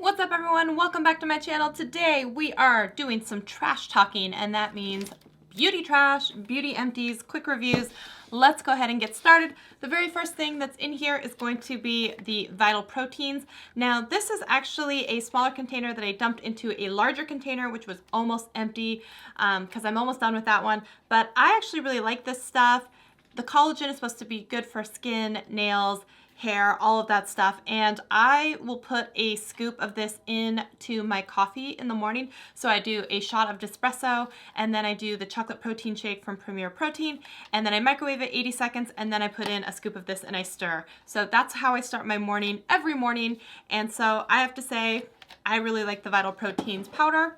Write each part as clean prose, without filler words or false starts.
What's up everyone? Welcome back to my channel. Today we are doing some trash talking, and that means beauty trash, beauty empties, quick reviews. Let's go ahead and get started. The very first thing that's in here is going to be the Vital Proteins. Now this is actually a smaller container that I dumped into a larger container, which was almost empty because I'm almost done with that one. But I actually really like this stuff. The collagen is supposed to be good for skin, nails, hair, all of that stuff, and I will put a scoop of this into my coffee in the morning. So I do a shot of Nespresso, and then I do the chocolate protein shake from Premier Protein, and then I microwave it 80 seconds, and then I put in a scoop of this and I stir. So that's how I start my morning every morning, and so I have to say I really like the Vital Proteins powder.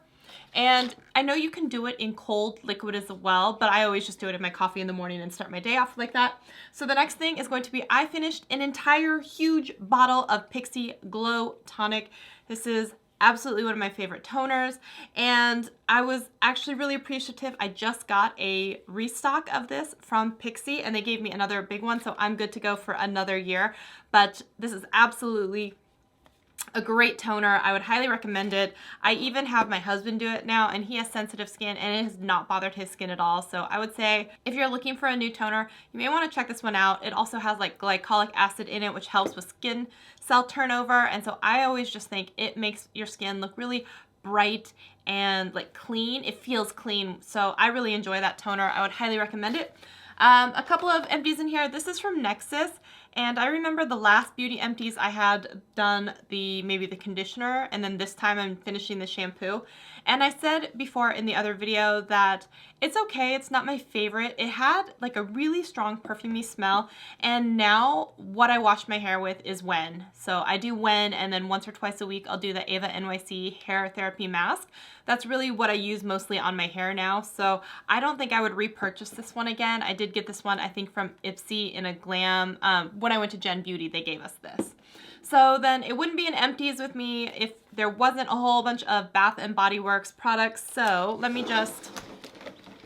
And I know you can do it in cold liquid as well, but I always just do it in my coffee in the morning and start my day off like that. So the next thing is going to be, I finished an entire huge bottle of Pixi Glow Tonic. This is absolutely one of my favorite toners, and I was actually really appreciative. I just got a restock of this from Pixi, and they gave me another big one, so I'm good to go for another year. But this is absolutely a great toner. I would highly recommend it. I even have my husband do it now, and he has sensitive skin and it has not bothered his skin at all. So I would say if you're looking for a new toner, you may want to check this one out. It also has like glycolic acid in it, which helps with skin cell turnover. And so I always just think it makes your skin look really bright and like clean. It feels clean. So I really enjoy that toner. I would highly recommend it. A couple of empties in here. This is from Nexus, and I remember the last beauty empties I had done maybe the conditioner, and then this time I'm finishing the shampoo. And I said before in the other video that it's okay, it's not my favorite. It had like a really strong perfumey smell, and now what I wash my hair with is Wen. So I do Wen, and then once or twice a week I'll do the Ava NYC hair therapy mask. That's really what I use mostly on my hair now, so I don't think I would repurchase this one again. I did get this one, I think, from Ipsy in a glam. When I went to Gen Beauty, they gave us this. So then it wouldn't be an empties with me if there wasn't a whole bunch of Bath & Body Works products. So let me just,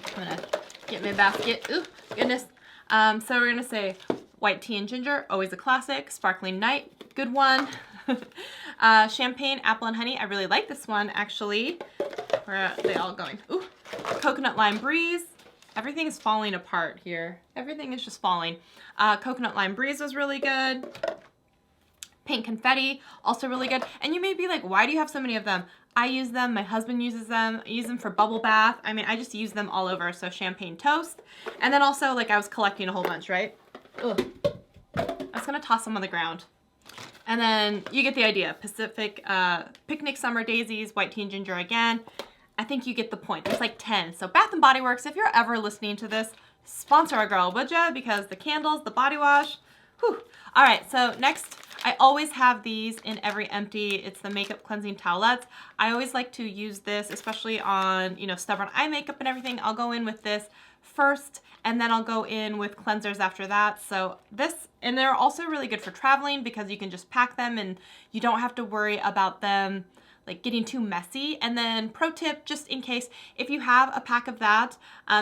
I'm gonna get my basket. Ooh, goodness. So we're gonna say white tea and ginger, always a classic. Sparkling Night, good one. Champagne, apple and honey, I really like this one actually. Where are they all going? Ooh, coconut lime breeze. Everything is falling apart here. Everything is just falling. Coconut lime breeze was really good. Pink confetti, also really good. And you may be like, why do you have so many of them? I use them, my husband uses them, I use them for bubble bath. I mean, I just use them all over. So champagne toast. And then also, like, I was collecting a whole bunch, right? Ugh. I was gonna toss them on the ground. And then you get the idea. Pacific Picnic Summer Daisies, white tea and ginger again. I think you get the point. There's like 10. So Bath & Body Works, if you're ever listening to this, sponsor a girl, would ya? Because the candles, the body wash, whew. All right, so next, I always have these in every empty. It's the makeup cleansing towelettes. I always like to use this, especially on, you know, stubborn eye makeup and everything. I'll go in with this first, and then I'll go in with cleansers after that. So this, and they're also really good for traveling because you can just pack them and you don't have to worry about them like getting too messy. And then pro tip, just in case, if you have a pack of that,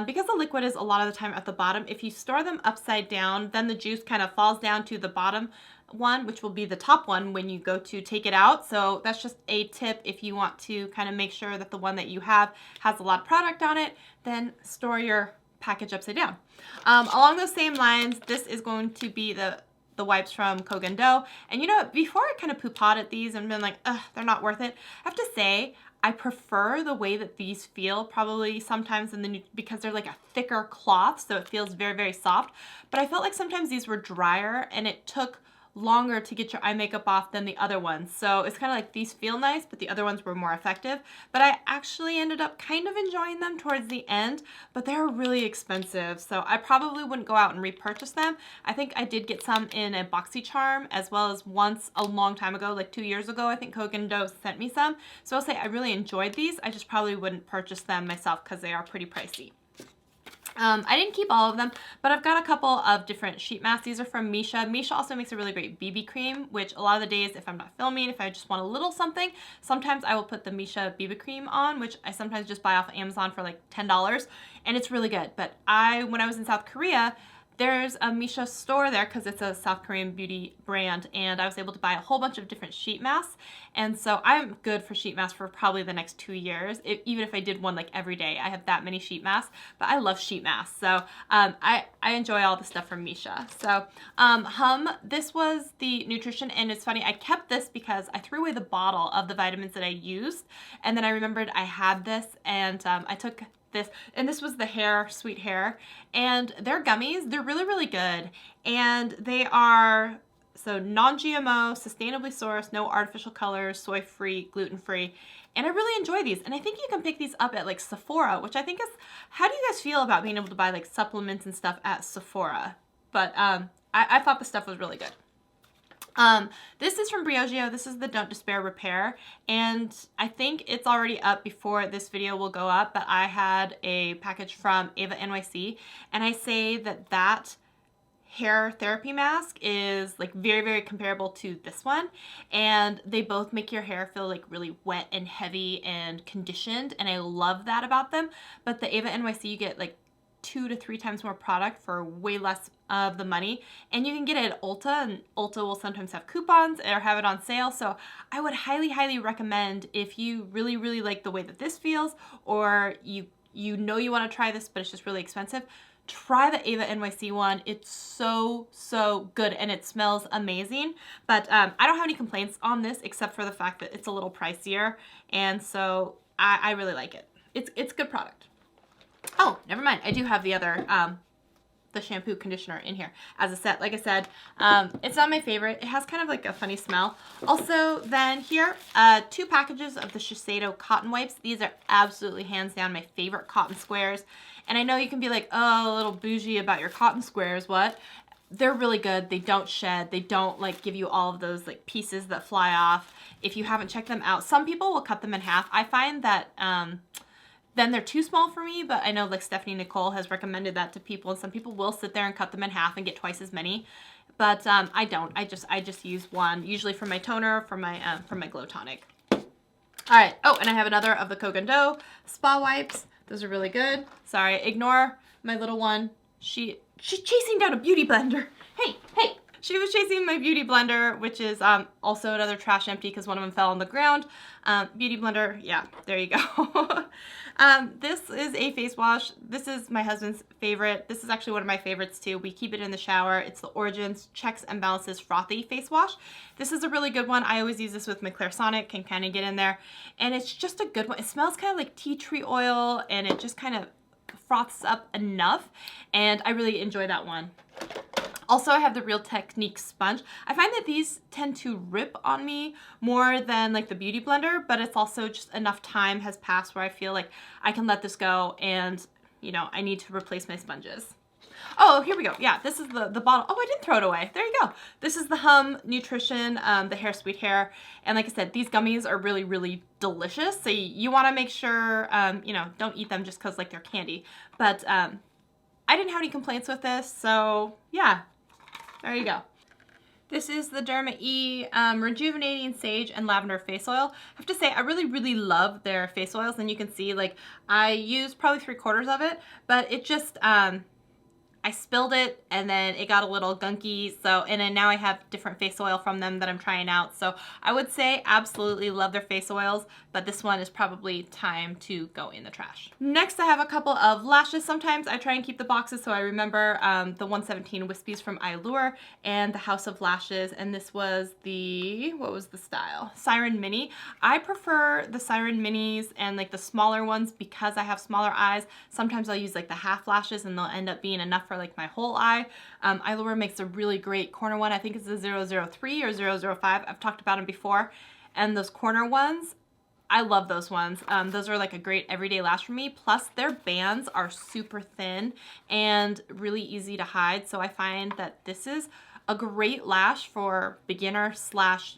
because the liquid is a lot of the time at the bottom, if you store them upside down, then the juice kind of falls down to the bottom one, which will be the top one when you go to take it out. So that's just a tip if you want to kind of make sure that the one that you have has a lot of product on it, then store your package upside down. Along those same lines, this is going to be the wipes from Kogan Do. And you know, before I kind of poo-pawed at these and been like, ugh, they're not worth it, I have to say, I prefer the way that these feel probably sometimes in the new, because they're like a thicker cloth, so it feels very, very soft. But I felt like sometimes these were drier and it took longer to get your eye makeup off than the other ones. So it's kind of like these feel nice, but the other ones were more effective. But I actually ended up kind of enjoying them towards the end, but they're really expensive. So I probably wouldn't go out and repurchase them. I think I did get some in a BoxyCharm, as well as once a long time ago, like 2 years ago, I think Kogan Do sent me some. So I'll say I really enjoyed these. I just probably wouldn't purchase them myself because they are pretty pricey. I didn't keep all of them, but I've got a couple of different sheet masks. These are from Misha. Misha also makes a really great BB cream, which a lot of the days, if I'm not filming, if I just want a little something, sometimes I will put the Misha BB cream on, which I sometimes just buy off Amazon for like $10, and it's really good. But when I was in South Korea, there's a Misha store there because it's a South Korean beauty brand, and I was able to buy a whole bunch of different sheet masks. And so I'm good for sheet masks for probably the next 2 years, even if I did one like every day. I have that many sheet masks, but I love sheet masks. So I enjoy all the stuff from Misha. So this was the nutrition, and it's funny, I kept this because I threw away the bottle of the vitamins that I used, and then I remembered I had this, and I took this, and this was the hair, sweet hair, and they're gummies. They're really, really good, and they are so non-GMO, sustainably sourced, no artificial colors, soy-free, gluten-free, and I really enjoy these. And I think you can pick these up at like Sephora, which I think is, how do you guys feel about being able to buy like supplements and stuff at Sephora? But I thought the stuff was really good. This is from Briogeo. This is the Don't Despair Repair, and I think it's already up before this video will go up, but I had a package from Ava NYC, and I say that that hair therapy mask is like very, very comparable to this one, and they both make your hair feel like really wet and heavy and conditioned, and I love that about them. But the Ava NYC, you get like 2 to 3 times more product for way less of the money, and you can get it at Ulta, and Ulta will sometimes have coupons or have it on sale. So I would highly, highly recommend, if you really, really like the way that this feels, or you know you want to try this but it's just really expensive, try the Ava NYC one. It's so, so good, and it smells amazing. But I don't have any complaints on this except for the fact that it's a little pricier, and so I really like it. It's good product. Oh, never mind. I do have the other, the shampoo conditioner in here as a set. Like I said, it's not my favorite. It has kind of like a funny smell. Also, then here, 2 packages of the Shiseido cotton wipes. These are absolutely hands down my favorite cotton squares. And I know you can be like, oh, a little bougie about your cotton squares, what? They're really good. They don't shed. They don't like give you all of those like pieces that fly off. If you haven't checked them out, some people will cut them in half. I find that, then they're too small for me, but I know like Stephanie Nicole has recommended that to people, and some people will sit there and cut them in half and get twice as many. But I don't. I just use one, usually for my toner, for my glow tonic. All right. Oh, and I have another of the Kogan Do spa wipes. Those are really good. Sorry, ignore my little one. She's chasing down a beauty blender. Hey. She was chasing my beauty blender, which is also another trash empty because one of them fell on the ground. Beauty blender, yeah, there you go. This is a face wash. This is my husband's favorite. This is actually one of my favorites too. We keep it in the shower. It's the Origins Checks and Balances Frothy Face Wash. This is a really good one. I always use this with my Clairsonic, can kind of get in there. And it's just a good one. It smells kind of like tea tree oil, and it just kind of froths up enough. And I really enjoy that one. Also, I have the Real Technique sponge. I find that these tend to rip on me more than like the Beauty Blender, but it's also just enough time has passed where I feel like I can let this go, and you know, I need to replace my sponges. Oh, here we go. Yeah, this is the bottle. Oh, I didn't throw it away. There you go. This is the Hum Nutrition, the Hair Sweet Hair. And like I said, these gummies are really, really delicious. So you want to make sure, you know, don't eat them just because like they're candy. But I didn't have any complaints with this. So yeah. There you go. This is the Derma E Rejuvenating Sage and Lavender Face Oil. I have to say, I really, really love their face oils. And you can see, like, I used probably 3/4 of it, but it just, I spilled it and then it got a little gunky. So, and then now I have different face oil from them that I'm trying out. So I would say absolutely love their face oils, but this one is probably time to go in the trash. Next, I have a couple of lashes. Sometimes I try and keep the boxes so I remember the 117 Wispies from Allure and the House of Lashes. And this was the, what was the style? Siren Mini. I prefer the Siren Minis and like the smaller ones because I have smaller eyes. Sometimes I'll use like the half lashes and they'll end up being enough for like my whole eye. Allure makes a really great corner one. I think it's the 003 or 005. I've talked about them before. And those corner ones, I love those ones. Those are like a great everyday lash for me. Plus their bands are super thin and really easy to hide. So I find that this is a great lash for beginner slash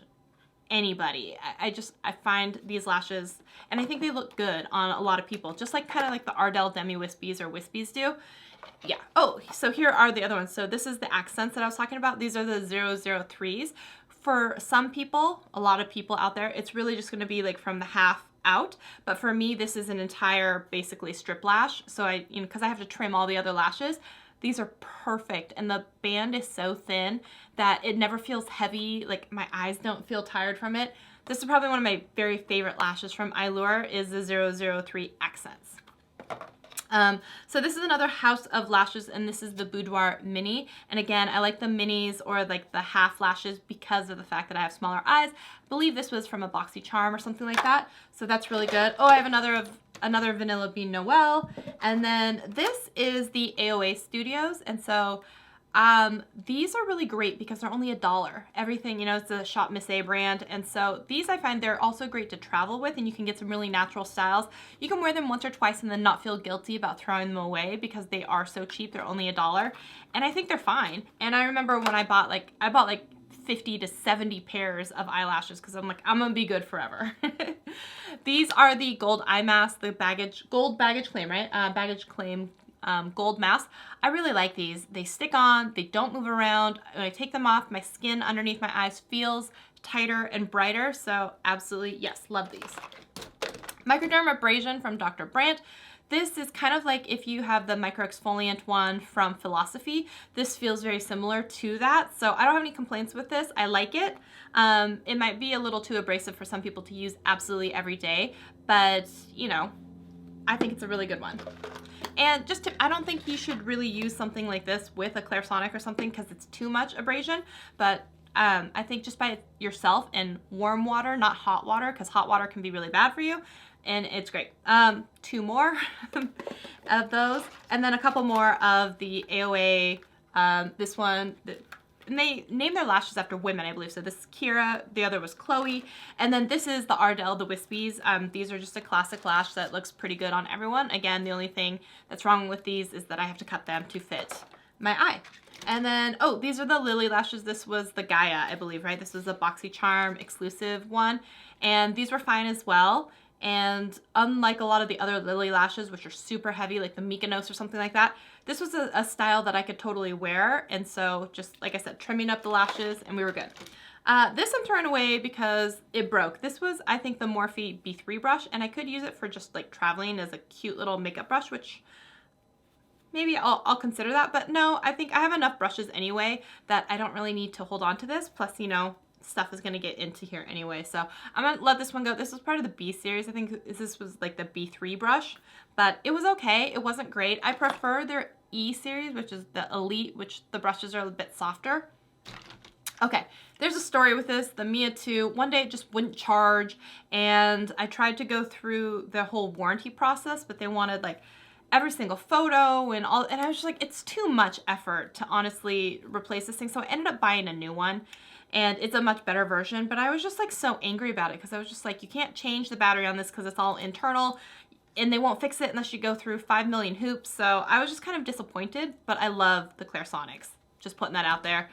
anybody. I find these lashes, and I think they look good on a lot of people, just like kind of like the Ardell Demi Wispies or Wispies do. Yeah. Oh, so here are the other ones. So this is the accents that I was talking about. These are the 003s. For some people, a lot of people out there, it's really just going to be like from the half out. But for me, this is an entire basically strip lash. So I, you know, because I have to trim all the other lashes, These are perfect, and the band is so thin that it never feels heavy. Like, my eyes don't feel tired from it. This is probably one of my very favorite lashes from Allure, is the 003 Accents. So this is another house of lashes, and this is the Boudoir Mini. And again, I like the minis or like the half lashes because of the fact that I have smaller eyes. I believe this was from a BoxyCharm or something like that. So that's really good. Oh, I have another Vanilla Bean Noel. And then this is the AOA Studios. And so these are really great because they're only $1. Everything, you know, it's a Shop Miss A brand. And so these I find they're also great to travel with, and you can get some really natural styles. You can wear them once or twice and then not feel guilty about throwing them away because they are so cheap. They're only $1. And I think they're fine. And I remember when I bought like 50 to 70 pairs of eyelashes because I'm like, I'm gonna be good forever. These are the gold eye mask, the gold baggage claim, right? Baggage claim gold mask. I really like these. They stick on, they don't move around. When I take them off, my skin underneath my eyes feels tighter and brighter. So absolutely, yes, love these. Microderm Abrasion from Dr. Brandt. This is kind of like if you have the micro exfoliant one from Philosophy. This feels very similar to that. So I don't have any complaints with this. I like it. It might be a little too abrasive for some people to use absolutely every day, but you know, I think it's a really good one. And I don't think you should really use something like this with a Clairsonic or something because it's too much abrasion. But I think just by yourself in warm water, not hot water, because hot water can be really bad for you. And it's great. 2 more of those. And then a couple more of the AOA. This one, and they name their lashes after women, I believe. So this is Kira, the other was Chloe, and then this is the Ardell, the Wispies. These are just a classic lash that looks pretty good on everyone. Again, the only thing that's wrong with these is that I have to cut them to fit my eye. And then, oh, these are the Lily lashes. This was the Gaia, I believe, right? This was a BoxyCharm exclusive one, and these were fine as well. And unlike a lot of the other Lily lashes, which are super heavy, like the Mykonos or something like that, this was a style that I could totally wear. And so just, like I said, trimming up the lashes and we were good. This I'm throwing away because it broke. This was, I think, the Morphe B3 brush, and I could use it for just like traveling as a cute little makeup brush, which maybe I'll consider that. But no, I think I have enough brushes anyway that I don't really need to hold on to this. Plus, you know, stuff is going to get into here anyway, so I'm going to let this one go. This was part of the B series. I think this was like the B3 brush, but it was okay. It wasn't great. I prefer their E series, which is the Elite, which the brushes are a bit softer. Okay, there's a story with this. The Mia 2, one day it just wouldn't charge, and I tried to go through the whole warranty process, but they wanted like every single photo and all, and I was just like, it's too much effort to honestly replace this thing, so I ended up buying a new one. And it's a much better version, but I was just like so angry about it because I was just like, you can't change the battery on this because it's all internal and they won't fix it unless you go through 5 million hoops. So I was just kind of disappointed, but I love the Clairsonics. Just putting that out there.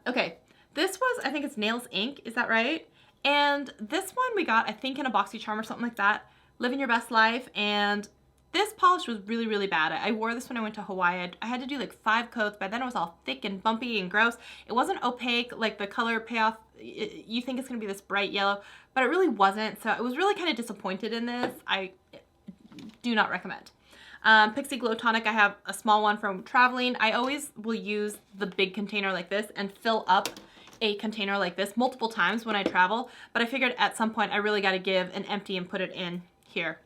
Okay, this was, I think it's Nails Inc. Is that right? And this one we got, I think, in a BoxyCharm or something like that. Living Your Best Life. And this polish was really, really bad. I wore this when I went to Hawaii. I had to do like 5 coats. By then it was all thick and bumpy and gross. It wasn't opaque, like the color payoff. You think it's going to be this bright yellow, but it really wasn't. So I was really kind of disappointed in this. I do not recommend. Pixie Glow Tonic, I have a small one from traveling. I always will use the big container like this and fill up a container like this multiple times when I travel. But I figured at some point I really got to give an empty and put it in here,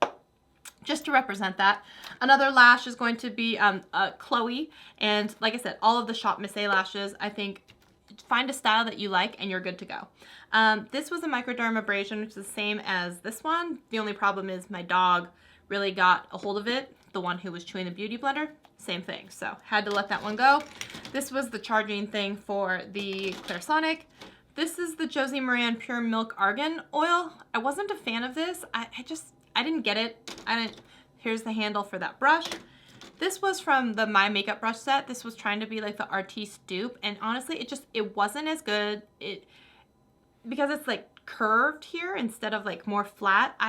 just to represent that. Another lash is going to be Chloe, and like I said, all of the Shop Miss A lashes, I think, find a style that you like and you're good to go. This was a microderm abrasion, which is the same as this one. The only problem is my dog really got a hold of it, the one who was chewing the beauty blender. Same thing, so had to let that one go. This was the charging thing for the Clairsonic. This is the Josie Maran Pure Milk Argan Oil. I wasn't a fan of this. I didn't get it. Here's the handle for that brush. This was from the My Makeup brush set. This was trying to be like the Artiste dupe, and honestly, it wasn't as good. Because it's like curved here instead of like more flat.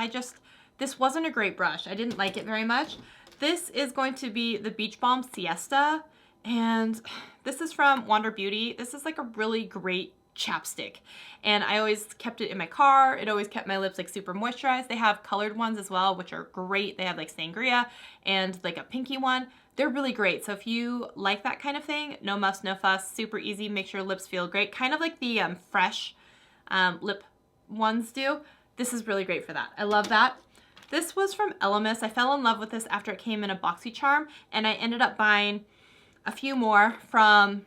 This wasn't a great brush. I didn't like it very much. This is going to be the Beach Balm Siesta, and this is from Wander Beauty. This is like a really great chapstick, and I always kept it in my car. It always kept my lips like super moisturized. They have colored ones as well, which are great. They have like sangria and like a pinky one. they're really great. So if you like that kind of thing, no muss, no fuss, super easy, makes your lips feel great. Kind of like the Fresh lip ones do. This is really great for that. I love that. This was from Elemis. I fell in love with this after it came in a BoxyCharm, and I ended up buying a few more from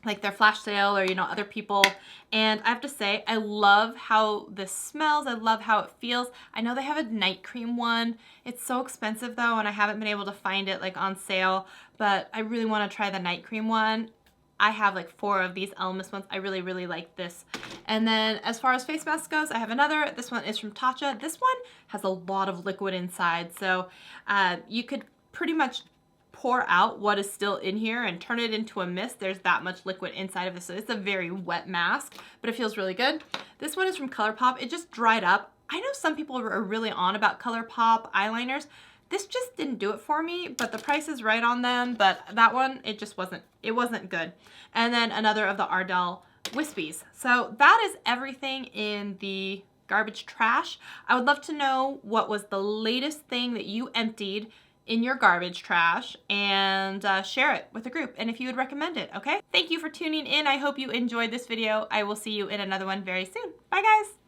like their flash sale or, you know, other people. And I have to say, I love how this smells. I love how it feels. I know they have a night cream one. It's so expensive though, and I haven't been able to find it like on sale, but I really want to try the night cream one. I have like 4 of these Elemis ones. I really, really like this. And then as far as face mask goes, I have another. This one is from Tatcha. This one has a lot of liquid inside, so you could pretty much pour out what is still in here and turn it into a mist. There's that much liquid inside of this, so it's a very wet mask, but it feels really good. This one is from ColourPop. It just dried up. I know some people are really on about ColourPop eyeliners. This just didn't do it for me, but the price is right on them. But that one, it wasn't good. And then another of the Ardell Wispies. So that is everything in the garbage trash. I would love to know what was the latest thing that you emptied in your garbage trash, and share it with the group, and if you would recommend it, okay? Thank you for tuning in. I hope you enjoyed this video. I will see you in another one very soon. Bye, guys.